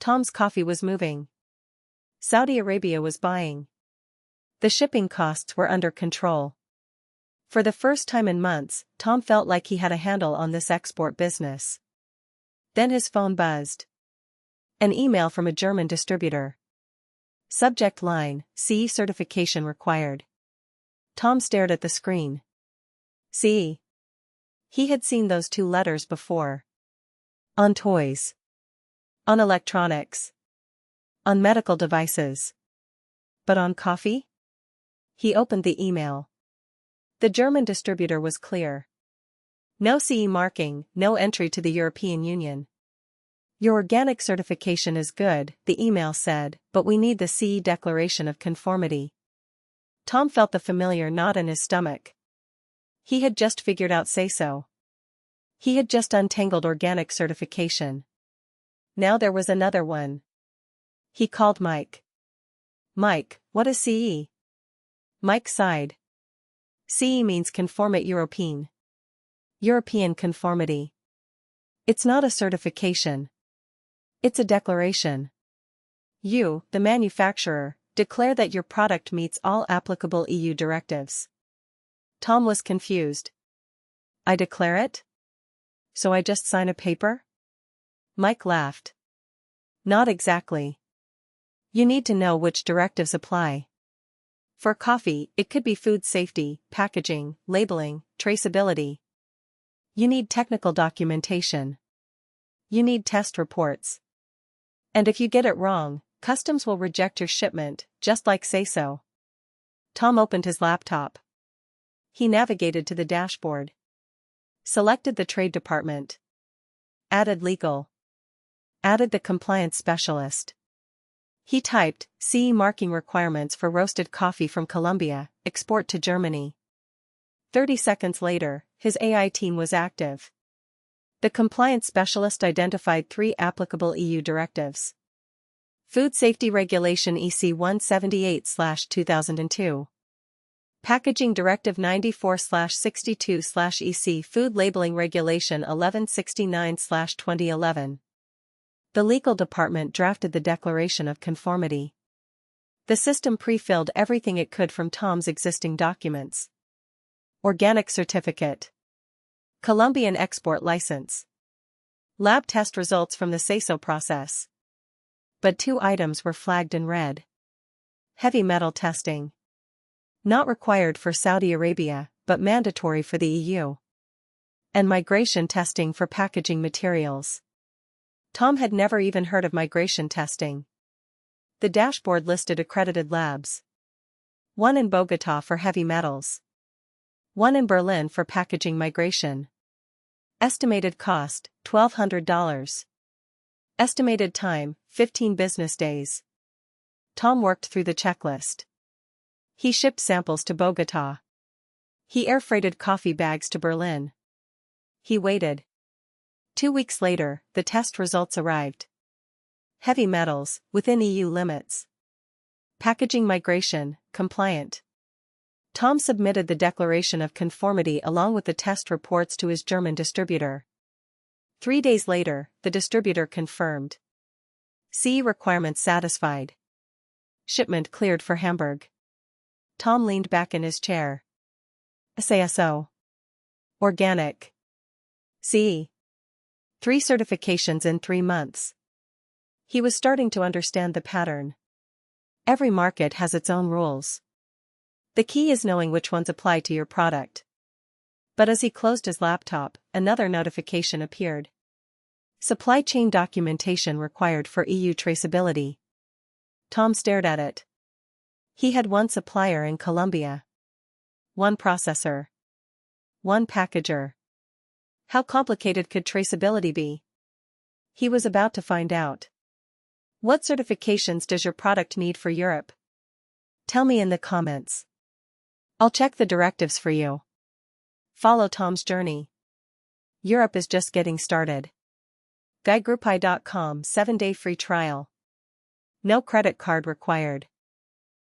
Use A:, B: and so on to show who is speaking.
A: Tom's coffee was moving. Saudi Arabia was buying. The shipping costs were under control. For the first time in months, Tom felt like he had a handle on this export business. Then his phone buzzed. An email from a German distributor. Subject line, CE certification required. Tom stared at the screen. CE. He had seen those two letters before. On toys. On electronics. On medical devices. But on coffee? He opened the email. The German distributor was clear. No CE marking, no entry to the European Union. Your organic certification is good, the email said, but we need the CE declaration of conformity. Tom felt the familiar knot in his stomach. He had just figured out say-so. He had just untangled organic certification. Now there was another one. He called Mike. Mike, what is CE? Mike sighed. CE means conformate European. European conformity. It's not a certification. It's a declaration. You, the manufacturer, declare that your product meets all applicable EU directives. Tom was confused. I declare it? So I just sign a paper? Mike laughed. Not exactly. You need to know which directives apply. For coffee, it could be food safety, packaging, labeling, traceability. You need technical documentation. You need test reports. And if you get it wrong, customs will reject your shipment, just like say-so. Tom opened his laptop. He navigated to the dashboard. Selected the trade department. Added legal. Added the compliance specialist. He typed, CE marking requirements for roasted coffee from Colombia, export to Germany. 30 seconds later, his AI team was active. The compliance specialist identified 3 applicable EU directives. Food Safety Regulation EC 178/2002. Packaging Directive 94/62/EC Food Labeling Regulation 1169/2011. The legal department drafted the Declaration of Conformity. The system pre-filled everything it could from Tom's existing documents. Organic certificate. Colombian export license. Lab test results from the say-so process. But 2 items were flagged in red. Heavy metal testing. Not required for Saudi Arabia, but mandatory for the EU. And migration testing for packaging materials. Tom had never even heard of migration testing. The dashboard listed accredited labs. 1 in Bogotá for heavy metals. 1 in Berlin for packaging migration. Estimated cost, $1,200. Estimated time, 15 business days. Tom worked through the checklist. He shipped samples to Bogotá. He air freighted coffee bags to Berlin. He waited. 2 weeks later, the test results arrived. Heavy metals, within EU limits. Packaging migration, compliant. Tom submitted the Declaration of Conformity along with the test reports to his German distributor. 3 days later, the distributor confirmed. CE requirements satisfied. Shipment cleared for Hamburg. Tom leaned back in his chair. SASO. Organic. CE. 3 certifications in 3 months. He was starting to understand the pattern. Every market has its own rules. The key is knowing which ones apply to your product. But as he closed his laptop, another notification appeared. Supply chain documentation required for EU traceability. Tom stared at it. He had 1 supplier in Colombia. 1 processor. 1 packager. How complicated could traceability be? He was about to find out. What certifications does your product need for Europe? Tell me in the comments. I'll check the directives for you. Follow Tom's journey. Europe is just getting started. gaigroupai.com 7-day free trial. No credit card required.